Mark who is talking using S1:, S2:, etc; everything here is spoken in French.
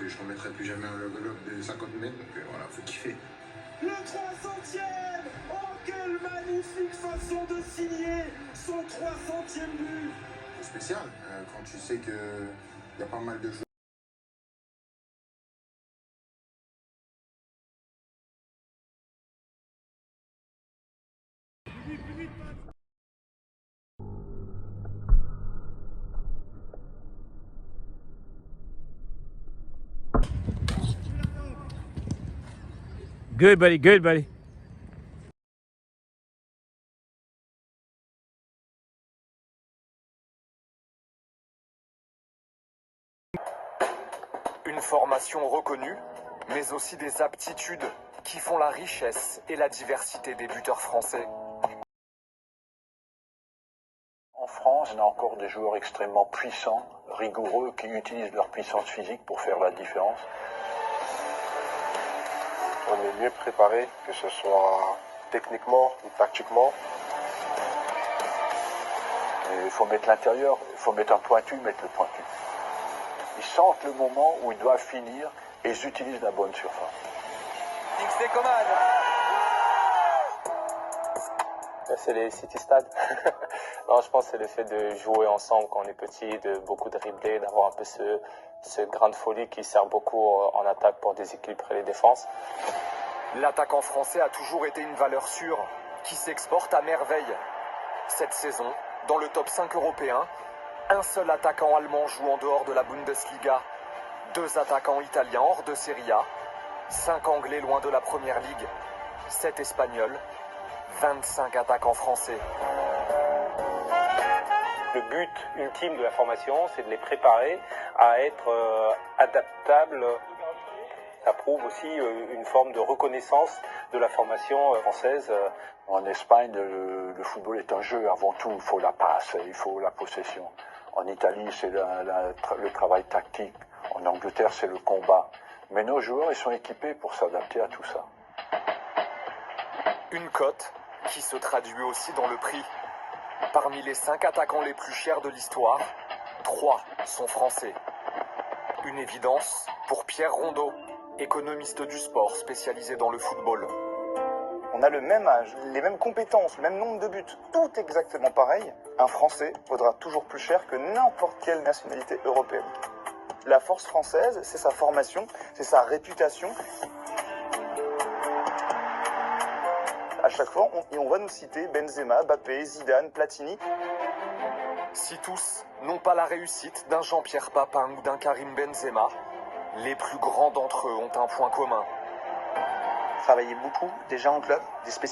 S1: je ne remettrai plus jamais un logo de 50 mètres, donc voilà, faut kiffer.
S2: Le 300e. Oh, quelle magnifique façon de signer son 300e but.
S1: C'est spécial, quand tu sais qu'il y a pas mal de joueurs.
S3: Good, buddy. Good, buddy.
S4: Une formation reconnue, mais aussi des aptitudes qui font la richesse et la diversité des buteurs français.
S5: En France, on a encore des joueurs extrêmement puissants, rigoureux, qui utilisent leur puissance physique pour faire la différence.
S6: On est mieux préparé, que ce soit techniquement ou tactiquement.
S5: Il faut mettre l'intérieur, il faut mettre un pointu, mettre le pointu. Ils sentent le moment où ils doivent finir et ils utilisent la bonne surface.
S7: C'est les City Stades. Non, je pense que c'est le fait de jouer ensemble quand on est petit, de beaucoup dribbler, d'avoir un peu ce grain de folie qui sert beaucoup en attaque pour déséquilibrer les défenses.
S4: L'attaquant français a toujours été une valeur sûre, qui s'exporte à merveille. Cette saison, dans le top 5 européen, un seul attaquant allemand joue en dehors de la Bundesliga, 2 attaquants italiens hors de Serie A, 5 anglais loin de la Première Ligue, 7 espagnols, 25 attaquants français.
S8: Le but ultime de la formation, c'est de les préparer à être adaptables. Ça prouve aussi une forme de reconnaissance de la formation française.
S5: En Espagne, le football est un jeu avant tout. Il faut la passe, il faut la possession. En Italie, c'est le travail tactique. En Angleterre, c'est le combat. Mais nos joueurs, ils sont équipés pour s'adapter à tout ça.
S4: Une cote qui se traduit aussi dans le prix. Parmi les 5 attaquants les plus chers de l'histoire, 3 sont français. Une évidence pour Pierre Rondeau, économiste du sport spécialisé dans le football.
S9: On a le même âge, les mêmes compétences, le même nombre de buts, tout exactement pareil. Un Français vaudra toujours plus cher que n'importe quelle nationalité européenne. La force française, c'est sa formation, c'est sa réputation. À chaque fois, on va nous citer Benzema, Mbappé, Zidane, Platini.
S4: Si tous n'ont pas la réussite d'un Jean-Pierre Papin ou d'un Karim Benzema, les plus grands d'entre eux ont un point commun.
S9: Travailler beaucoup, déjà en club, des spécialistes.